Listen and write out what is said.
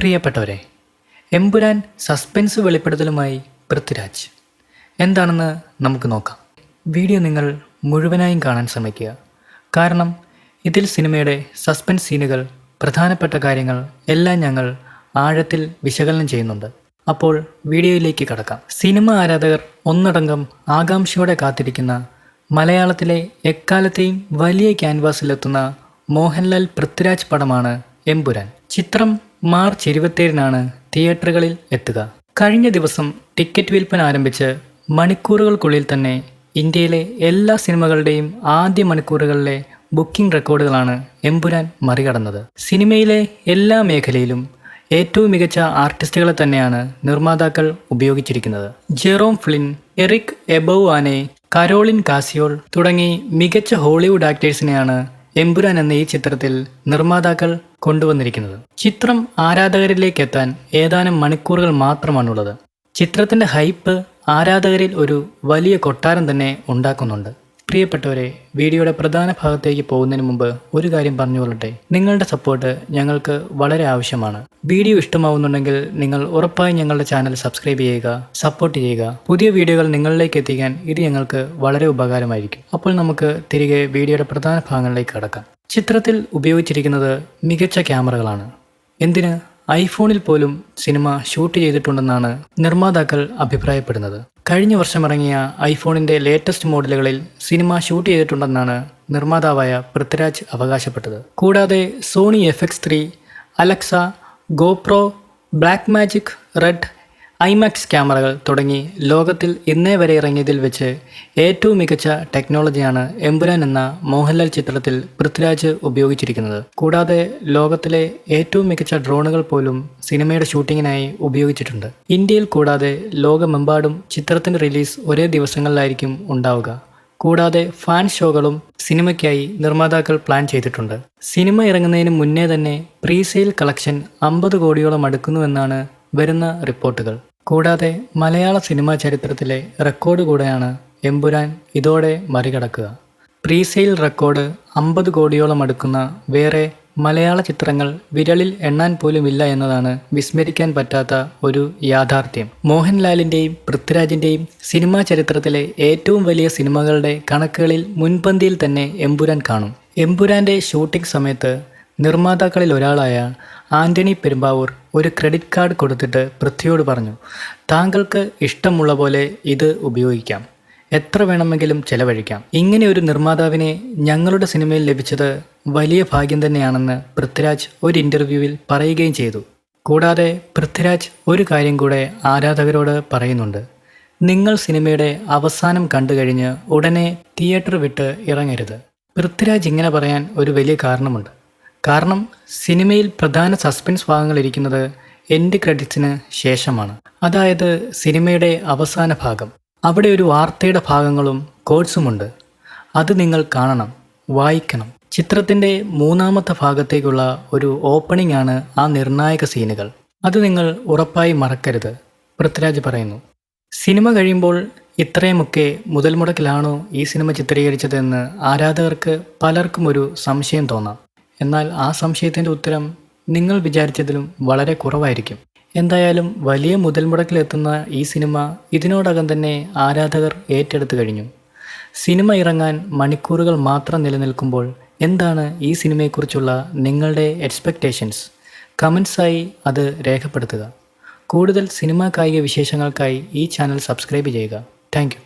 പ്രിയപ്പെട്ടവരെ, എമ്പുരാൻ സസ്പെൻസ് വെളിപ്പെടുത്തലുമായി പൃഥ്വിരാജ് എന്താണെന്ന് നമുക്ക് നോക്കാം. വീഡിയോ നിങ്ങൾ മുഴുവനായും കാണാൻ ശ്രമിക്കുക. കാരണം ഇതിൽ സിനിമയുടെ സസ്പെൻസ് സീനുകൾ, പ്രധാനപ്പെട്ട കാര്യങ്ങൾ എല്ലാം ഞങ്ങൾ ആഴത്തിൽ വിശകലനം ചെയ്യുന്നുണ്ട്. അപ്പോൾ വീഡിയോയിലേക്ക് കടക്കാം. സിനിമ ആരാധകർ ഒന്നടങ്കം ആകാംക്ഷയോടെ കാത്തിരിക്കുന്ന മലയാളത്തിലെ എക്കാലത്തെയും വലിയ ക്യാൻവാസിലെത്തുന്ന മോഹൻലാൽ പൃഥ്വിരാജ് പടമാണ് എമ്പുരാൻ. ചിത്രം മാർച്ച് 27-നാണ് തിയേറ്ററുകളിൽ എത്തുക. കഴിഞ്ഞ ദിവസം ടിക്കറ്റ് വിൽപ്പന ആരംഭിച്ച് മണിക്കൂറുകൾക്കുള്ളിൽ തന്നെ ഇന്ത്യയിലെ എല്ലാ സിനിമകളുടെയും ആദ്യ മണിക്കൂറുകളിലെ ബുക്കിംഗ് റെക്കോർഡുകളാണ് എമ്പുരാൻ മറികടന്നത്. സിനിമയിലെ എല്ലാ മേഖലയിലും ഏറ്റവും മികച്ച ആർട്ടിസ്റ്റുകളെ തന്നെയാണ് നിർമ്മാതാക്കൾ ഉപയോഗിച്ചിരിക്കുന്നത്. ജെറോം ഫ്ലിൻ, എറിക് എബൌവാനെ, കരോളിൻ കാസിയോൾ തുടങ്ങി മികച്ച ഹോളിവുഡ് ആക്ടേഴ്സിനെയാണ് എമ്പുരാൻ എന്ന ഈ ചിത്രത്തിൽ നിർമ്മാതാക്കൾ കൊണ്ടുവന്നിരിക്കുന്നത്. ചിത്രം ആരാധകരിലേക്ക് എത്താൻ ഏതാനും മണിക്കൂറുകൾ മാത്രമാണുള്ളത്. ചിത്രത്തിൻ്റെ ഹൈപ്പ് ആരാധകരിൽ ഒരു വലിയ കൊട്ടാരം തന്നെ ഉണ്ടാക്കുന്നുണ്ട്. പ്രിയപ്പെട്ടവരെ, വീഡിയോയുടെ പ്രധാന ഭാഗത്തേക്ക് പോകുന്നതിന് മുമ്പ് ഒരു കാര്യം പറഞ്ഞുകൊള്ളട്ടെ. നിങ്ങളുടെ സപ്പോർട്ട് ഞങ്ങൾക്ക് വളരെ ആവശ്യമാണ്. വീഡിയോ ഇഷ്ടമാവുന്നുണ്ടെങ്കിൽ നിങ്ങൾ ഉറപ്പായും ഞങ്ങളുടെ ചാനൽ സബ്സ്ക്രൈബ് ചെയ്യുക, സപ്പോർട്ട് ചെയ്യുക. പുതിയ വീഡിയോകൾ നിങ്ങളിലേക്ക് എത്തിക്കാൻ ഇത് ഞങ്ങൾക്ക് വളരെ ഉപകാരമായിരിക്കും. അപ്പോൾ നമുക്ക് തിരികെ വീഡിയോയുടെ പ്രധാന ഭാഗങ്ങളിലേക്ക് കടക്കാം. ചിത്രത്തിൽ ഉപയോഗിച്ചിരിക്കുന്നത് മികച്ച ക്യാമറകളാണ്. എന്തിന്, ഐഫോണിൽ പോലും സിനിമ ഷൂട്ട് ചെയ്തിട്ടുണ്ടെന്നാണ് നിർമ്മാതാക്കൾ അഭിപ്രായപ്പെടുന്നത്. കഴിഞ്ഞ വർഷം ഇറങ്ങിയ ഐഫോണിൻ്റെ ലേറ്റസ്റ്റ് മോഡലുകളിൽ സിനിമ ഷൂട്ട് ചെയ്തിട്ടുണ്ടെന്നാണ് നിർമ്മാതാവായ പൃഥ്വിരാജ് അവകാശപ്പെട്ടത്. കൂടാതെ Sony FX3, Alexa, GoPro, Blackmagic Red, IMAX ക്യാമറകൾ തുടങ്ങി ലോകത്തിൽ ഇന്നേ വരെ ഇറങ്ങിയതിൽ വെച്ച് ഏറ്റവും മികച്ച ടെക്നോളജിയാണ് എമ്പുരാൻ എന്ന മോഹൻലാൽ ചിത്രത്തിൽ പൃഥ്വിരാജ് ഉപയോഗിച്ചിരിക്കുന്നത്. കൂടാതെ ലോകത്തിലെ ഏറ്റവും മികച്ച ഡ്രോണുകൾ പോലും സിനിമയുടെ ഷൂട്ടിങ്ങിനായി ഉപയോഗിച്ചിട്ടുണ്ട്. ഇന്ത്യയിൽ കൂടാതെ ലോകമെമ്പാടും ചിത്രത്തിൻ്റെ റിലീസ് ഒരേ ദിവസങ്ങളിലായിരിക്കും ഉണ്ടാവുക. കൂടാതെ ഫാൻ ഷോകളും സിനിമയ്ക്കായി നിർമ്മാതാക്കൾ പ്ലാൻ ചെയ്തിട്ടുണ്ട്. സിനിമ ഇറങ്ങുന്നതിന് മുന്നേ തന്നെ പ്രീസെയിൽ കളക്ഷൻ 50 കോടിയോളം അടുക്കുന്നുവെന്നാണ് വരുന്ന റിപ്പോർട്ടുകൾ. കൂടാതെ മലയാള സിനിമാ ചരിത്രത്തിലെ റെക്കോർഡ് കൂടെയാണ് എമ്പുരാൻ ഇതോടെ മറികടക്കുക. പ്രീസെയിൽ റെക്കോർഡ് 50 കോടിയോളം അടുക്കുന്ന വേറെ മലയാള ചിത്രങ്ങൾ വിരലിൽ എണ്ണാൻ പോലും ഇല്ല എന്നതാണ് വിസ്മരിക്കാൻ പറ്റാത്ത ഒരു യാഥാർത്ഥ്യം. മോഹൻലാലിൻ്റെയും പൃഥ്വിരാജിൻ്റെയും സിനിമാ ചരിത്രത്തിലെ ഏറ്റവും വലിയ സിനിമകളുടെ കണക്കുകളിൽ മുൻപന്തിയിൽ തന്നെ എമ്പുരാൻ കാണും. എമ്പുരാൻ്റെ ഷൂട്ടിംഗ് സമയത്ത് നിർമ്മാതാക്കളിൽ ഒരാളായ ആൻ്റണി പെരുമ്പാവൂർ ഒരു ക്രെഡിറ്റ് കാർഡ് കൊടുത്തിട്ട് പൃഥ്വിയോട് പറഞ്ഞു, താങ്കൾക്ക് ഇഷ്ടമുള്ള പോലെ ഇത് ഉപയോഗിക്കാം, എത്ര വേണമെങ്കിലും ചെലവഴിക്കാം. ഇങ്ങനെ ഒരു നിർമ്മാതാവിനെ ഞങ്ങളുടെ സിനിമയിൽ ലഭിച്ചത് വലിയ ഭാഗ്യം തന്നെയാണെന്ന് പൃഥ്വിരാജ് ഒരു ഇൻ്റർവ്യൂവിൽ പറയുകയും ചെയ്തു. കൂടാതെ പൃഥ്വിരാജ് ഒരു കാര്യം കൂടെ ആരാധകരോട് പറയുന്നുണ്ട്. നിങ്ങൾ സിനിമയുടെ അവസാനം കണ്ടു കഴിഞ്ഞ് ഉടനെ തിയേറ്റർ വിട്ട് ഇറങ്ങരുത്. പൃഥ്വിരാജ് ഇങ്ങനെ പറയാൻ ഒരു വലിയ കാരണമുണ്ട്. കാരണം സിനിമയിൽ പ്രധാന സസ്പെൻസ് ഭാഗങ്ങൾ ഇരിക്കുന്നത് എൻഡ് ക്രെഡിറ്റ്സിന് ശേഷമാണ്. അതായത് സിനിമയുടെ അവസാന ഭാഗം. അവിടെ ഒരു വാർത്തയുടെ ഭാഗങ്ങളും കോഡ്സുമുണ്ട്. അത് നിങ്ങൾ കാണണം, വായിക്കണം. ചിത്രത്തിൻ്റെ 3-ാമത്തെ ഭാഗത്തേക്കുള്ള ഒരു ഓപ്പണിംഗ് ആണ് ആ നിർണായക സീനുകൾ. അത് നിങ്ങൾ ഉറപ്പായി മറക്കരുത്, പൃഥ്വിരാജ് പറയുന്നു. സിനിമ കഴിയുമ്പോൾ ഇത്രയുമൊക്കെ മുതൽ മുടക്കിലാണോ ഈ സിനിമ ചിത്രീകരിച്ചതെന്ന് ആരാധകർക്ക് പലർക്കും ഒരു സംശയം തോന്നാം. എന്നാൽ ആ സംശയത്തിൻ്റെ ഉത്തരം നിങ്ങൾ വിചാരിച്ചതിലും വളരെ കുറവായിരിക്കും. എന്തായാലും വലിയ മുതൽ മുടക്കിലെത്തുന്ന ഈ സിനിമ ഇതിനോടകം തന്നെ ആരാധകർ ഏറ്റെടുത്തു കഴിഞ്ഞു. സിനിമ ഇറങ്ങാൻ മണിക്കൂറുകൾ മാത്രം നിലനിൽക്കുമ്പോൾ എന്താണ് ഈ സിനിമയെക്കുറിച്ചുള്ള നിങ്ങളുടെ എക്സ്പെക്റ്റേഷൻസ്? കമൻസായി അത് രേഖപ്പെടുത്തുക. കൂടുതൽ സിനിമാ കായിക വിശേഷങ്ങൾക്കായി ഈ ചാനൽ സബ്സ്ക്രൈബ് ചെയ്യുക. Thank you.